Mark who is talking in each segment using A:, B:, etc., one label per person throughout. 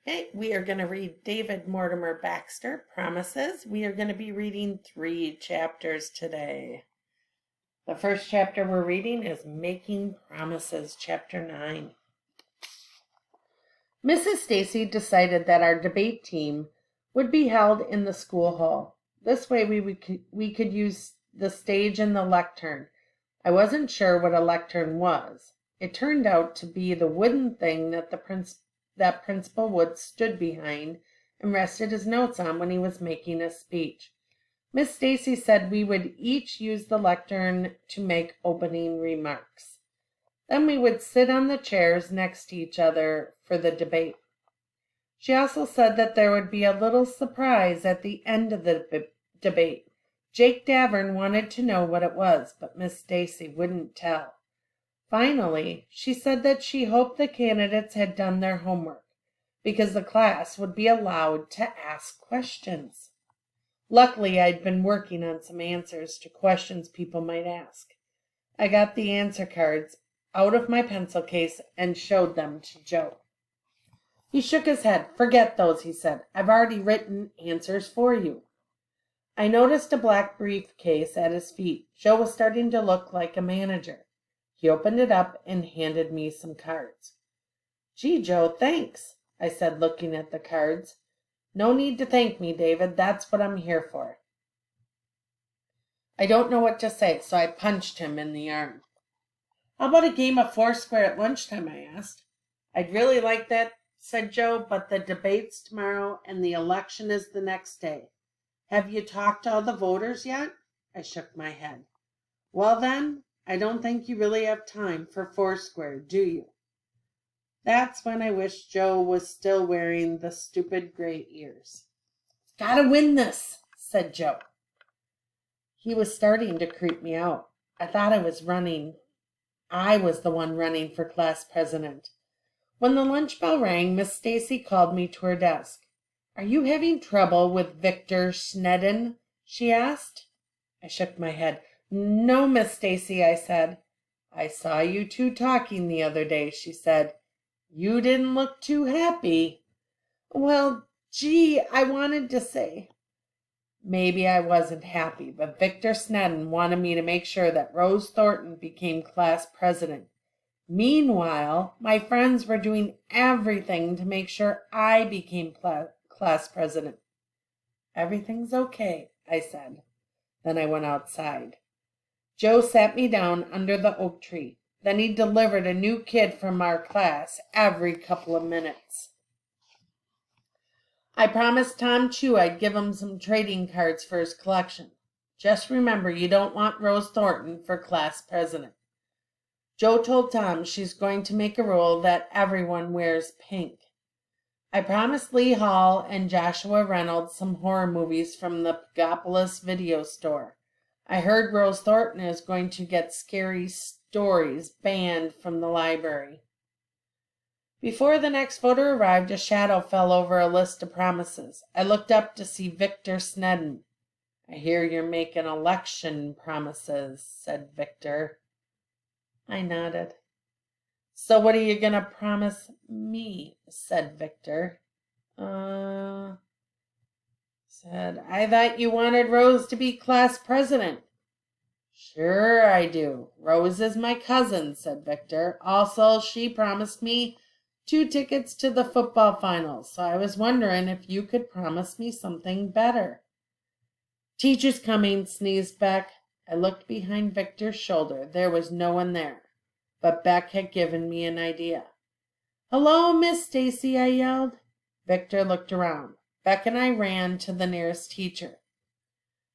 A: Okay, we are going to read David Mortimer Baxter, Promises. We are going to be reading 3 chapters today. The first chapter we're reading is Making Promises, Chapter 9. Mrs. Stacy decided that our debate team would be held in the school hall. This way we could use the stage and the lectern. I wasn't sure what a lectern was. It turned out to be the wooden thing that Principal Wood stood behind and rested his notes on when he was making a speech. Miss Stacy said we would each use the lectern to make opening remarks. Then we would sit on the chairs next to each other for the debate. She also said that there would be a little surprise at the end of the debate. Jake Davern wanted to know what it was, but Miss Stacy wouldn't tell. Finally, she said that she hoped the candidates had done their homework, because the class would be allowed to ask questions. Luckily, I'd been working on some answers to questions people might ask. I got the answer cards out of my pencil case and showed them to Joe. He shook his head. "Forget those," he said. "I've already written answers for you." I noticed a black briefcase at his feet. Joe was starting to look like a manager. He opened it up and handed me some cards. "Gee, Joe, thanks," I said, looking at the cards. "No need to thank me, David. That's what I'm here for." I don't know what to say, so I punched him in the arm. "How about a game of Foursquare at lunchtime?" I asked. "I'd really like that," said Joe, "but the debate's tomorrow and the election is the next day. Have you talked to all the voters yet?" I shook my head. "Well then, I don't think you really have time for Foursquare, do you?" That's when I wished Joe was still wearing the stupid gray ears. "Gotta win this," said Joe. He was starting to creep me out. I thought I was the one running for class president. When the lunch bell rang, Miss Stacy called me to her desk. "Are you having trouble with Victor Snedden?" she asked. I shook my head. "No, Miss Stacy," I said. "I saw you two talking the other day," she said. "You didn't look too happy." "Well, gee, I wanted to say—" Maybe I wasn't happy, but Victor Snedden wanted me to make sure that Rose Thornton became class president. Meanwhile, my friends were doing everything to make sure I became class president. "Everything's okay," I said. Then I went outside. Joe sat me down under the oak tree. Then he delivered a new kid from our class every couple of minutes. I promised Tom Chu I'd give him some trading cards for his collection. Just remember, you don't want Rose Thornton for class president. Joe told Tom she's going to make a rule that everyone wears pink. I promised Lee Hall and Joshua Reynolds some horror movies from the Pagopolis video store. I heard Rose Thornton is going to get scary stories banned from the library. Before the next voter arrived, a shadow fell over a list of promises. I looked up to see Victor Snedden. "I hear you're making election promises," said Victor. I nodded. "So what are you going to promise me?" said Victor. I thought you wanted Rose to be class president." "Sure I do. Rose is my cousin," said Victor. "Also, she promised me 2 tickets to the football finals, so I was wondering if you could promise me something better." "Teacher's coming," sneezed Beck. I looked behind Victor's shoulder. There was no one there, but Beck had given me an idea. "Hello, Miss Stacy," I yelled. Victor looked around. Beck and I ran to the nearest teacher.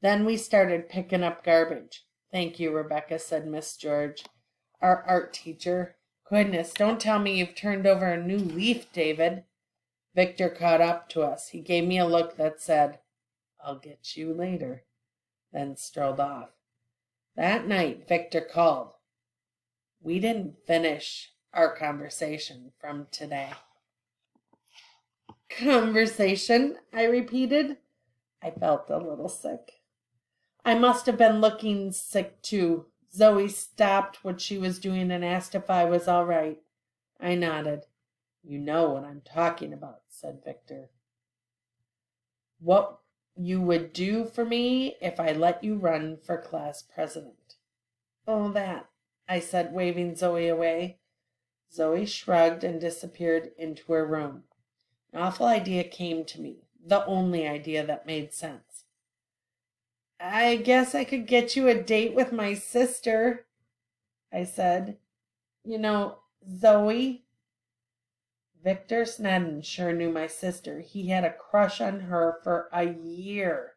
A: Then we started picking up garbage. "Thank you, Rebecca," said Miss George, our art teacher. "Goodness, don't tell me you've turned over a new leaf, David." Victor caught up to us. He gave me a look that said, "I'll get you later," then strolled off. That night, Victor called. We didn't finish our conversation from today. "Conversation," I repeated. I felt a little sick. I must have been looking sick too. Zoe stopped what she was doing and asked if I was all right. I nodded. You know what I'm talking about, said Victor. What you would do for me if I let you run for class president. Oh, that, I said, waving Zoe away. Zoe shrugged and disappeared into her room. An awful idea came to me, the only idea that made sense. I guess I could get you a date with my sister, I said. You know, Zoe. Victor Snedden sure knew my sister. He had a crush on her for a year.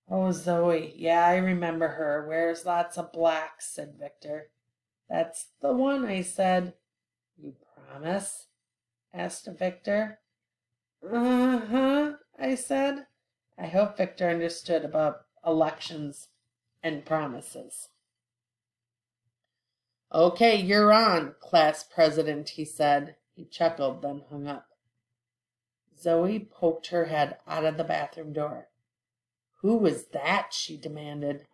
A: Oh, Zoe. Yeah, I remember her. Wears lots of blacks, said Victor. That's the one, I said. You promise? Asked Victor. Uh-huh, I said. I hope Victor understood about elections and promises. Okay, you're on, class president, he said. He chuckled, then hung up. Zoe poked her head out of the bathroom door. Who was that? She demanded.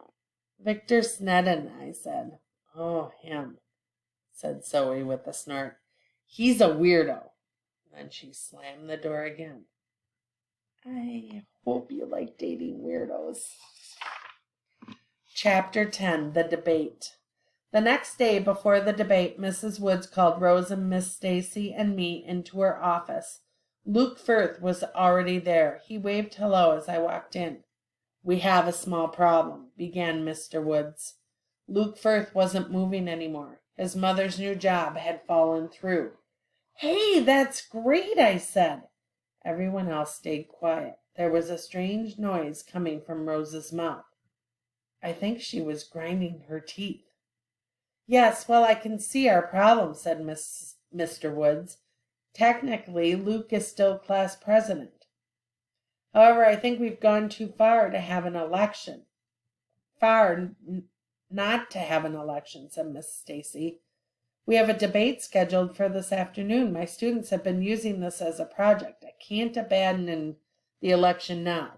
A: Victor Snedden, I said. Oh, him, said Zoe with a snort. He's a weirdo. Then she slammed the door again. I hope you like dating weirdos. Chapter 10, The Debate. The next day before the debate, Mrs. Woods called Rose and Miss Stacy and me into her office. Luke Firth was already there. He waved hello as I walked in. We have a small problem, began Mr. Woods. Luke Firth wasn't moving anymore. His mother's new job had fallen through. Hey, that's great, I said. Everyone else stayed quiet. There was a strange noise coming from Rose's mouth. I think she was grinding her teeth. Yes, well, I can see our problem, said Mr. Woods. Technically, Luke is still class president. However, I think we've gone too far to have an election. Not to have an election, said Miss Stacy. We have a debate scheduled for this afternoon. My students have been using this as a project. I can't abandon the election now.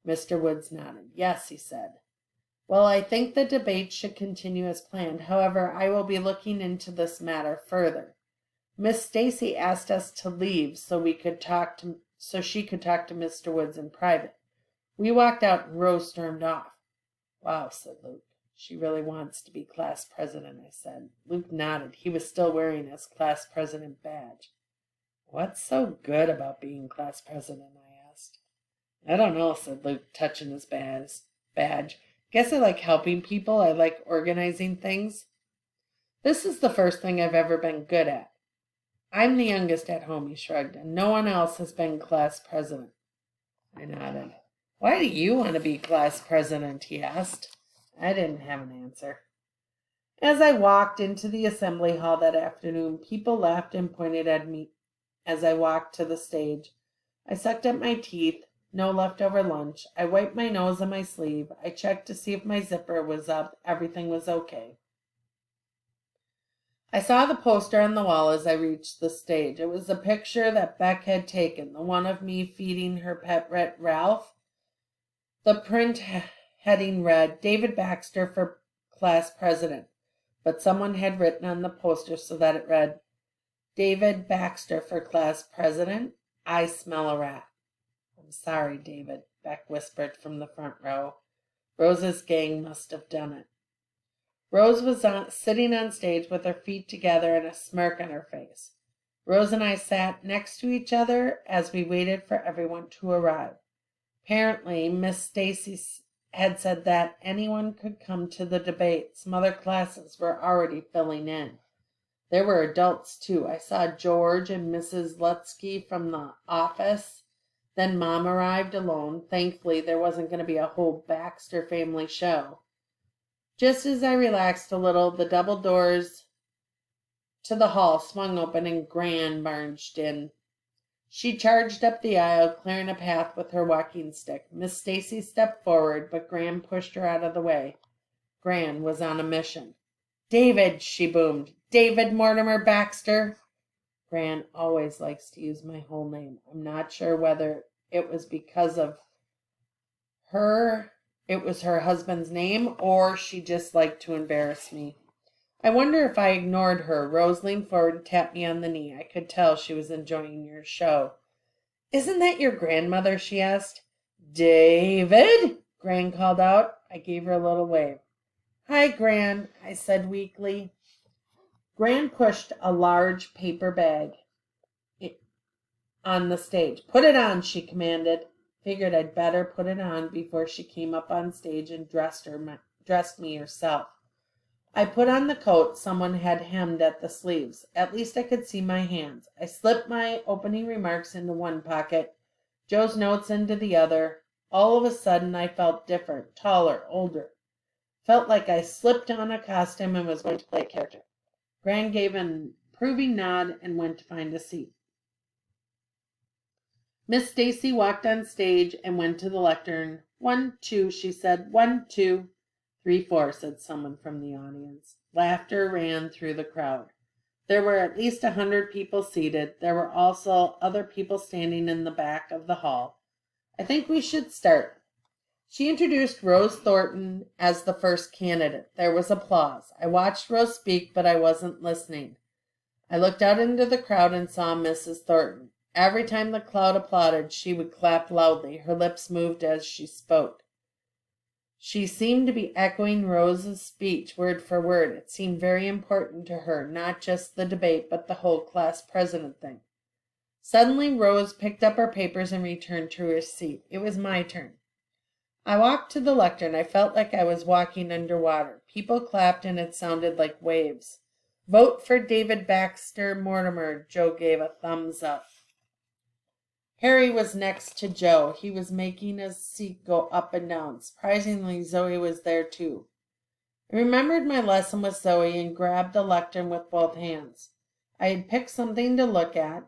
A: Mr. Woods nodded. Yes, he said. Well, I think the debate should continue as planned. However, I will be looking into this matter further. Miss Stacy asked us to leave so she could talk to Mr. Woods in private. We walked out and Rose stormed off. Wow, said Luke. She really wants to be class president, I said. Luke nodded. He was still wearing his class president badge. What's so good about being class president, I asked. I don't know, said Luke, touching his badge. Guess I like helping people. I like organizing things. This is the first thing I've ever been good at. I'm the youngest at home, he shrugged, and no one else has been class president. I nodded. Why do you want to be class president, he asked. I didn't have an answer. As I walked into the assembly hall that afternoon, people laughed and pointed at me as I walked to the stage. I sucked at my teeth. No leftover lunch. I wiped my nose on my sleeve. I checked to see if my zipper was up. Everything was okay. I saw the poster on the wall as I reached the stage. It was the picture that Beck had taken, the one of me feeding her pet rat Ralph. The print heading read, David Baxter for class president, but someone had written on the poster so that it read, David Baxter for class president. I smell a rat. I'm sorry, David, Beck whispered from the front row. Rose's gang must have done it. Rose was sitting on stage with her feet together and a smirk on her face. Rose and I sat next to each other as we waited for everyone to arrive. Apparently, Miss Stacy had said that anyone could come to the debate. Some other classes were already filling in. There were adults, too. I saw George and Mrs. Lutsky from the office. Then Mom arrived alone. Thankfully, there wasn't going to be a whole Baxter family show. Just as I relaxed a little, the double doors to the hall swung open and Gran barged in. She charged up the aisle, clearing a path with her walking stick. Miss Stacy stepped forward, but Gran pushed her out of the way. Gran was on a mission. David, she boomed. David Mortimer Baxter. Gran always likes to use my whole name. I'm not sure whether it was because of it was her husband's name, or she just liked to embarrass me. I wonder if I ignored her. Rose leaned forward and tapped me on the knee. I could tell she was enjoying your show. Isn't that your grandmother? She asked. David, Gran called out. I gave her a little wave. Hi, Gran, I said weakly. Gran pushed a large paper bag on the stage. Put it on, she commanded. Figured I'd better put it on before she came up on stage and dressed me herself. I put on the coat someone had hemmed at the sleeves. At least I could see my hands. I slipped my opening remarks into one pocket, Joe's notes into the other. All of a sudden I felt different, taller, older. Felt like I slipped on a costume and was going to play a character. Gran gave an approving nod and went to find a seat. Miss Stacy walked on stage and went to the lectern. 1, 2, she said. 1, 2, 3, 4, said someone from the audience. Laughter ran through the crowd. There were at least 100 people seated. There were also other people standing in the back of the hall. I think we should start. She introduced Rose Thornton as the first candidate. There was applause. I watched Rose speak, but I wasn't listening. I looked out into the crowd and saw Mrs. Thornton. Every time the crowd applauded, she would clap loudly. Her lips moved as she spoke. She seemed to be echoing Rose's speech word for word. It seemed very important to her, not just the debate, but the whole class president thing. Suddenly, Rose picked up her papers and returned to her seat. It was my turn. I walked to the lectern. I felt like I was walking underwater. People clapped and it sounded like waves. Vote for David Baxter Mortimer. Joe gave a thumbs up. Harry was next to Joe. He was making his seat go up and down. Surprisingly, Zoe was there too. I remembered my lesson with Zoe and grabbed the lectern with both hands. I had picked something to look at.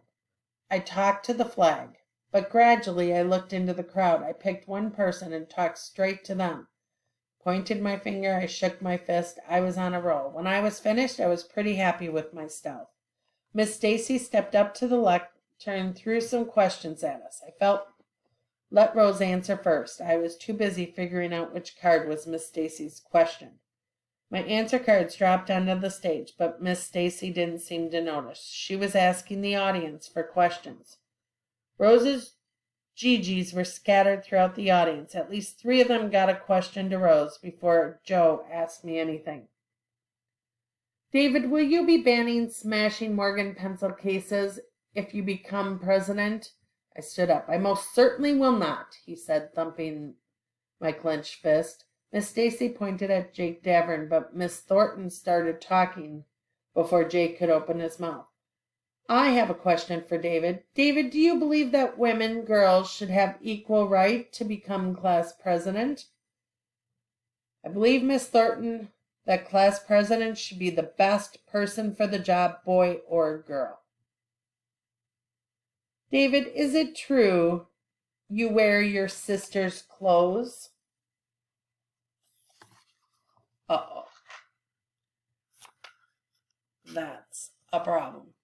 A: I talked to the flag. But gradually I looked into the crowd. I picked one person and talked straight to them. Pointed my finger. I shook my fist. I was on a roll. When I was finished, I was pretty happy with myself. Miss Stacy stepped up to the lectern and threw some questions at us. Let Rose answer first. I was too busy figuring out which card was Miss Stacy's question. My answer cards dropped onto the stage, but Miss Stacy didn't seem to notice. She was asking the audience for questions. Rose's Gigi's were scattered throughout the audience. At least 3 of them got a question to Rose before Joe asked me anything. David, will you be banning smashing Morgan pencil cases if you become president? I stood up. I most certainly will not, he said, thumping my clenched fist. Miss Stacy pointed at Jake Davern, but Miss Thornton started talking before Jake could open his mouth. I have a question for David. David, do you believe that girls should have equal right to become class president? I believe, Miss Thornton, that class president should be the best person for the job, boy or girl. David, is it true you wear your sister's clothes? Uh-oh. That's a problem.